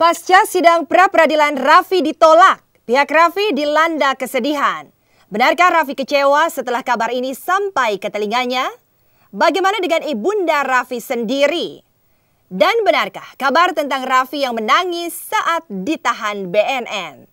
Pasca sidang pra-peradilan Raffi ditolak, pihak Raffi dilanda kesedihan. Benarkah Raffi kecewa setelah kabar ini sampai ke telinganya? Bagaimana dengan ibunda Raffi sendiri? Dan benarkah kabar tentang Raffi yang menangis saat ditahan BNN?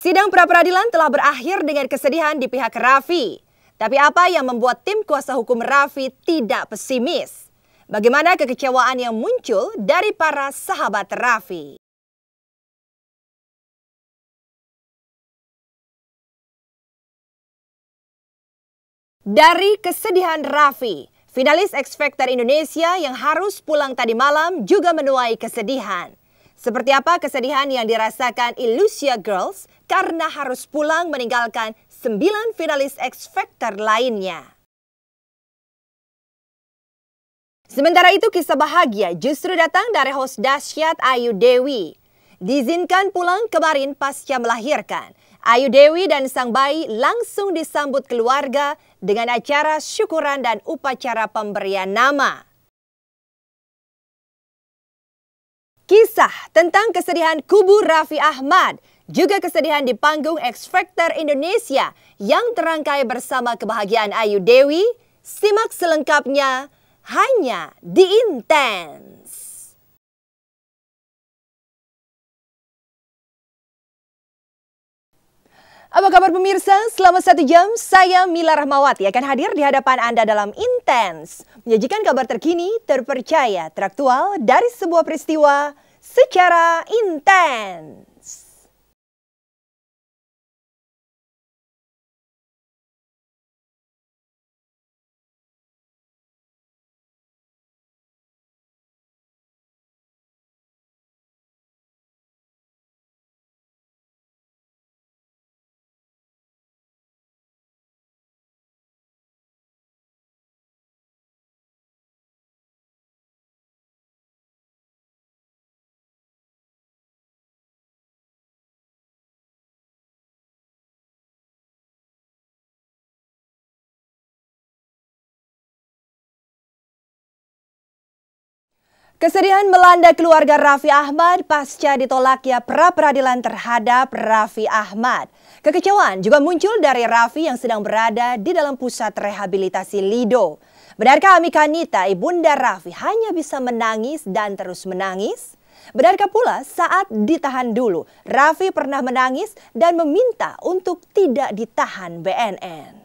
Sidang pra-peradilan telah berakhir dengan kesedihan di pihak Raffi. Tapi apa yang membuat tim kuasa hukum Raffi tidak pesimis? Bagaimana kekecewaan yang muncul dari para sahabat Raffi? Dari kesedihan Raffi, finalis X Factor Indonesia yang harus pulang tadi malam juga menuai kesedihan. Seperti apa kesedihan yang dirasakan Illusia Girls karena harus pulang meninggalkan 9 finalis X Factor lainnya. Sementara itu kisah bahagia justru datang dari host dahsyat Ayu Dewi. Diizinkan pulang kemarin pasca melahirkan. Ayu Dewi dan sang bayi langsung disambut keluarga dengan acara syukuran dan upacara pemberian nama. Kisah tentang kesedihan kubu Raffi Ahmad, juga kesedihan di panggung X Factor Indonesia yang terangkai bersama kebahagiaan Ayu Dewi. Simak selengkapnya hanya di Intens. Apa kabar pemirsa? Selama 1 jam, saya Mila Rahmawati akan hadir di hadapan Anda dalam Intens. Menyajikan kabar terkini, terpercaya, teraktual dari sebuah peristiwa secara intens. Kesedihan melanda keluarga Raffi Ahmad pasca ditolaknya pra-peradilan terhadap Raffi Ahmad. Kekecewaan juga muncul dari Raffi yang sedang berada di dalam pusat rehabilitasi Lido. Benarkah Amika Nita, ibunda Raffi, hanya bisa menangis dan terus menangis? Benarkah pula saat ditahan dulu, Raffi pernah menangis dan meminta untuk tidak ditahan BNN?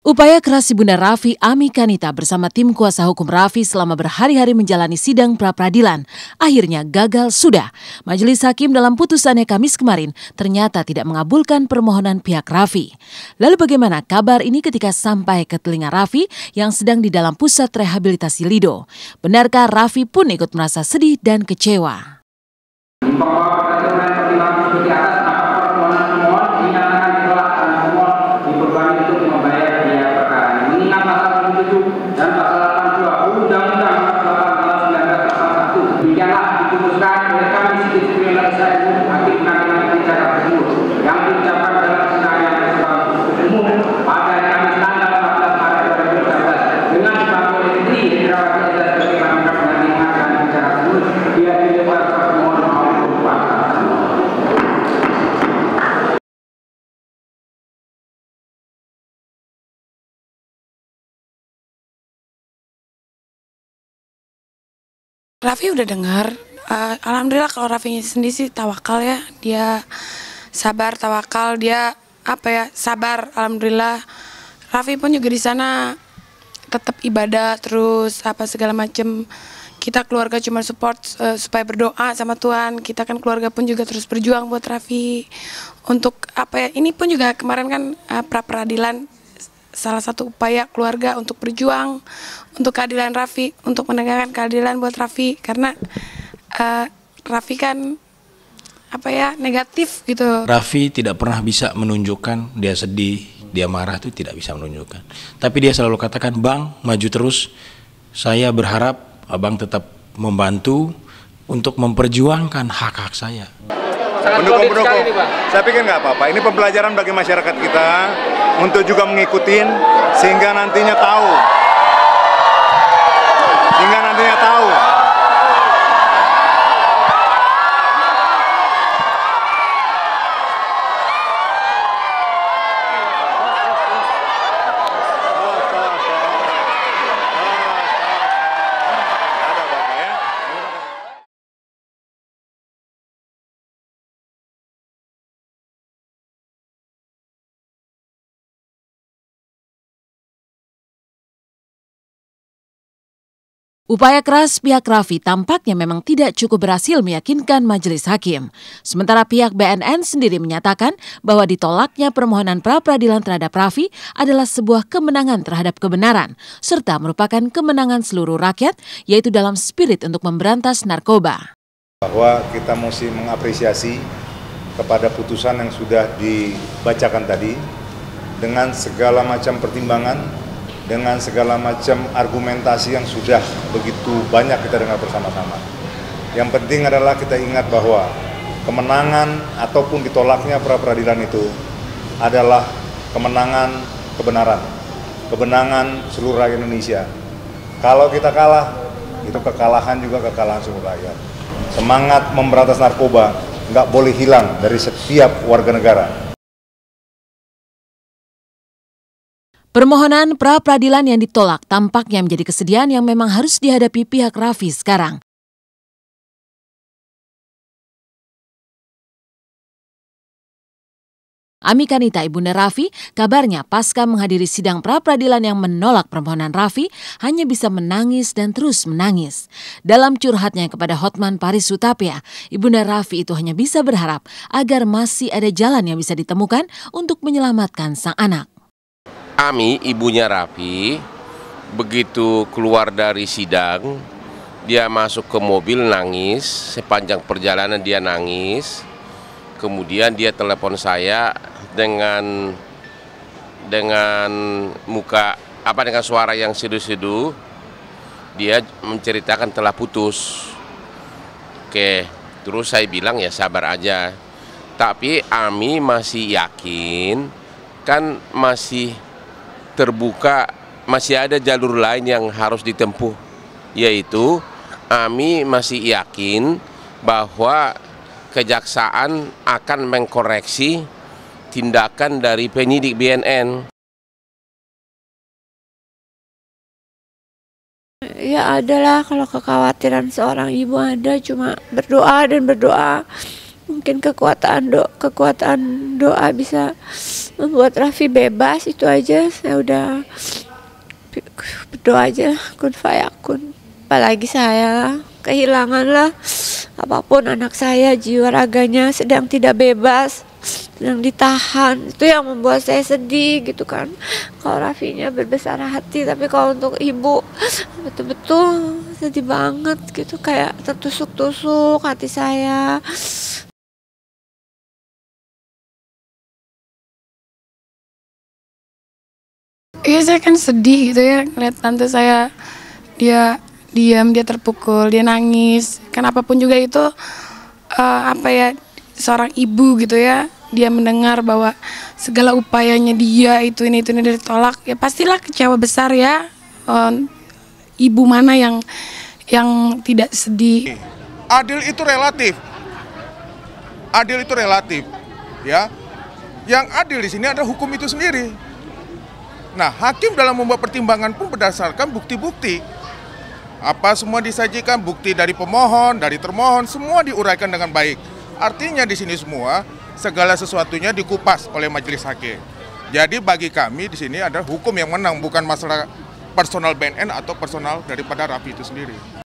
Upaya keras ibunda Raffi, Amika Nita bersama tim kuasa hukum Raffi selama berhari-hari menjalani sidang pra-peradilan akhirnya gagal sudah. Majelis Hakim dalam putusannya Kamis kemarin ternyata tidak mengabulkan permohonan pihak Raffi. Lalu bagaimana kabar ini ketika sampai ke telinga Raffi yang sedang di dalam pusat rehabilitasi Lido? Benarkah Raffi pun ikut merasa sedih dan kecewa? Dan pasal 82 Undang-Undang 48 Demikianlah diputuskan oleh Komisi Disiplin Legislatif Hakim Pengadilan Negeri Jakarta Timur yang diucapkan dalam sidang yang umum pada Kamis tanggal 14 Maret 2013 dengan dibantu oleh Menteri Indrawati Azhar sebagai Pangkat Pengadilan Negeri Jakarta Timur diadili para pemohon maupun kuasa. Raffi udah dengar, alhamdulillah kalau Raffi sendiri sih tawakal ya, dia sabar, tawakal, dia sabar, alhamdulillah. Raffi pun juga di sana tetap ibadah terus segala macem. Kita keluarga cuma support supaya berdoa sama Tuhan. Kita kan keluarga pun juga terus berjuang buat Raffi. Untuk ini pun juga kemarin kan pra-peradilan. Salah satu upaya keluarga untuk berjuang untuk keadilan Raffi, untuk menegakkan keadilan buat Raffi, karena Raffi kan negatif gitu. Raffi tidak pernah bisa menunjukkan dia sedih, dia marah, itu tidak bisa menunjukkan. Tapi dia selalu katakan, "Bang, maju terus. Saya berharap Abang tetap membantu untuk memperjuangkan hak-hak saya." Pendukung. Saya pikir nggak apa-apa. Ini pembelajaran bagi masyarakat kita untuk juga mengikutin sehingga nantinya tahu. Upaya keras pihak Raffi tampaknya memang tidak cukup berhasil meyakinkan majelis hakim. Sementara pihak BNN sendiri menyatakan bahwa ditolaknya permohonan pra-peradilan terhadap Raffi adalah sebuah kemenangan terhadap kebenaran, serta merupakan kemenangan seluruh rakyat, yaitu dalam spirit untuk memberantas narkoba. Bahwa kita mesti mengapresiasi kepada putusan yang sudah dibacakan tadi, dengan segala macam pertimbangan, dengan segala macam argumentasi yang sudah begitu banyak kita dengar bersama-sama. Yang penting adalah kita ingat bahwa kemenangan ataupun ditolaknya pra-peradilan itu adalah kemenangan kebenaran, kemenangan seluruh rakyat Indonesia. Kalau kita kalah, itu kekalahan juga kekalahan seluruh rakyat. Semangat memberantas narkoba nggak boleh hilang dari setiap warga negara. Permohonan pra-peradilan yang ditolak tampaknya menjadi kesedihan yang memang harus dihadapi pihak Raffi sekarang. Ami Kanita, ibunda Raffi, kabarnya pasca menghadiri sidang pra-peradilan yang menolak permohonan Raffi, hanya bisa menangis dan terus menangis. Dalam curhatnya kepada Hotman Paris Hutapea, ibunda Raffi itu hanya bisa berharap agar masih ada jalan yang bisa ditemukan untuk menyelamatkan sang anak. Ami, ibunya Raffi, begitu keluar dari sidang, dia masuk ke mobil nangis, sepanjang perjalanan dia nangis. Kemudian dia telepon saya dengan muka dengan suara yang seduh-seduh. Dia menceritakan telah putus. Oke, terus saya bilang ya sabar aja. Tapi Ami masih yakin, kan masih terbuka, masih ada jalur lain yang harus ditempuh, yaitu Ami masih yakin bahwa kejaksaan akan mengkoreksi tindakan dari penyidik BNN. Ya adalah, kalau kekhawatiran seorang ibu ada, cuma berdoa dan berdoa. Mungkin kekuatan doa bisa membuat Raffi bebas, itu aja. Saya udah berdoa aja, kun fayakun. Apalagi saya kehilangan lah, apapun anak saya, jiwa raganya sedang tidak bebas, sedang ditahan. Itu yang membuat saya sedih gitu kan. Kalau Raffinya berbesar hati, tapi kalau untuk ibu betul-betul sedih banget gitu, kayak tertusuk-tusuk hati saya. Iya, saya kan sedih gitu ya, ngeliat tante saya, dia diam, dia terpukul, dia nangis. Kan apapun juga itu seorang ibu gitu ya, dia mendengar bahwa segala upayanya dia itu ini ditolak, ya pastilah kecewa besar ya. Ibu mana yang tidak sedih? Adil itu relatif. Adil itu relatif, ya. Yang adil di sini adalah hukum itu sendiri. Nah, hakim dalam membuat pertimbangan pun berdasarkan bukti-bukti. Apa semua disajikan, bukti dari pemohon, dari termohon, semua diuraikan dengan baik. Artinya di sini semua, segala sesuatunya dikupas oleh majelis hakim. Jadi bagi kami di sini adalah hukum yang menang, bukan masalah personal BNN atau personal daripada Raffi itu sendiri.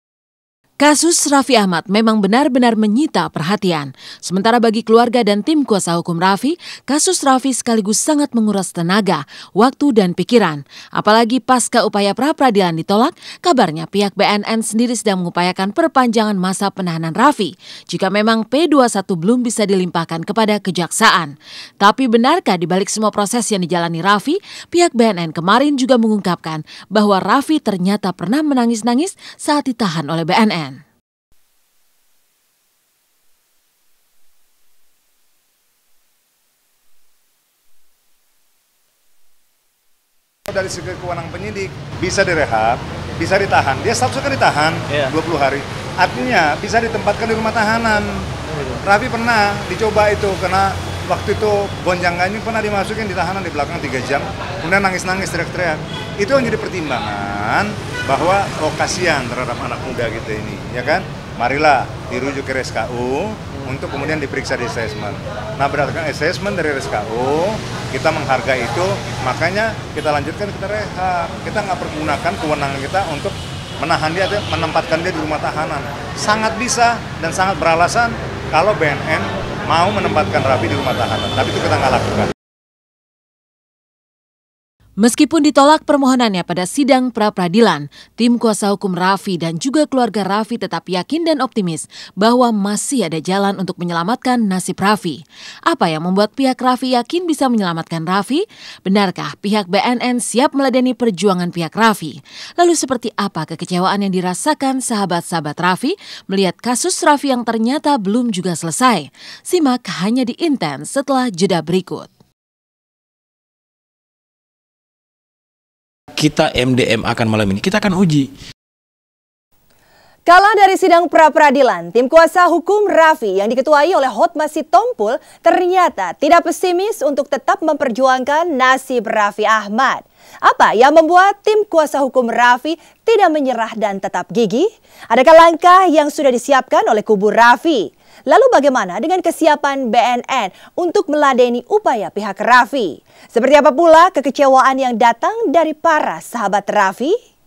Kasus Raffi Ahmad memang benar-benar menyita perhatian. Sementara bagi keluarga dan tim kuasa hukum Raffi, kasus Raffi sekaligus sangat menguras tenaga, waktu dan pikiran. Apalagi pasca upaya pra-peradilan ditolak, kabarnya pihak BNN sendiri sedang mengupayakan perpanjangan masa penahanan Raffi jika memang P21 belum bisa dilimpahkan kepada kejaksaan. Tapi benarkah di balik semua proses yang dijalani Raffi, pihak BNN kemarin juga mengungkapkan bahwa Raffi ternyata pernah menangis-nangis saat ditahan oleh BNN. dari segi kewenangan penyidik. Bisa direhab, bisa ditahan. Dia statusnya kan ditahan 20 hari. Artinya bisa ditempatkan di rumah tahanan. Raffi pernah dicoba itu karena waktu itu gonjang-ganjing pernah dimasukin di tahanan di belakang 3 jam. Kemudian nangis-nangis teriak-teriak. Itu yang jadi pertimbangan bahwa kasihan terhadap anak muda gitu ini, ya kan? Marilah dirujuk ke RSKU untuk kemudian diperiksa di asesmen. Nah, berdasarkan asesmen dari RSKU, kita menghargai itu, makanya kita lanjutkan kita rehab. Kita nggak pergunakan kewenangan kita untuk menahan dia, menempatkan dia di rumah tahanan. Sangat bisa dan sangat beralasan kalau BNN mau menempatkan Raffi di rumah tahanan, tapi itu kita nggak lakukan. Meskipun ditolak permohonannya pada sidang pra-peradilan, tim kuasa hukum Raffi dan juga keluarga Raffi tetap yakin dan optimis bahwa masih ada jalan untuk menyelamatkan nasib Raffi. Apa yang membuat pihak Raffi yakin bisa menyelamatkan Raffi? Benarkah pihak BNN siap meladeni perjuangan pihak Raffi? Lalu seperti apa kekecewaan yang dirasakan sahabat-sahabat Raffi melihat kasus Raffi yang ternyata belum juga selesai? Simak hanya di Intens setelah jeda berikut. Kita MDM akan malam ini, kita akan uji. Kalah dari sidang pra-peradilan, tim kuasa hukum Raffi yang diketuai oleh Hotma Sitompul ternyata tidak pesimis untuk tetap memperjuangkan nasib Raffi Ahmad. Apa yang membuat tim kuasa hukum Raffi tidak menyerah dan tetap gigih? Adakah langkah yang sudah disiapkan oleh kubu Raffi? Lalu bagaimana dengan kesiapan BNN untuk meladeni upaya pihak Raffi? Seperti apa pula kekecewaan yang datang dari para sahabat Raffi?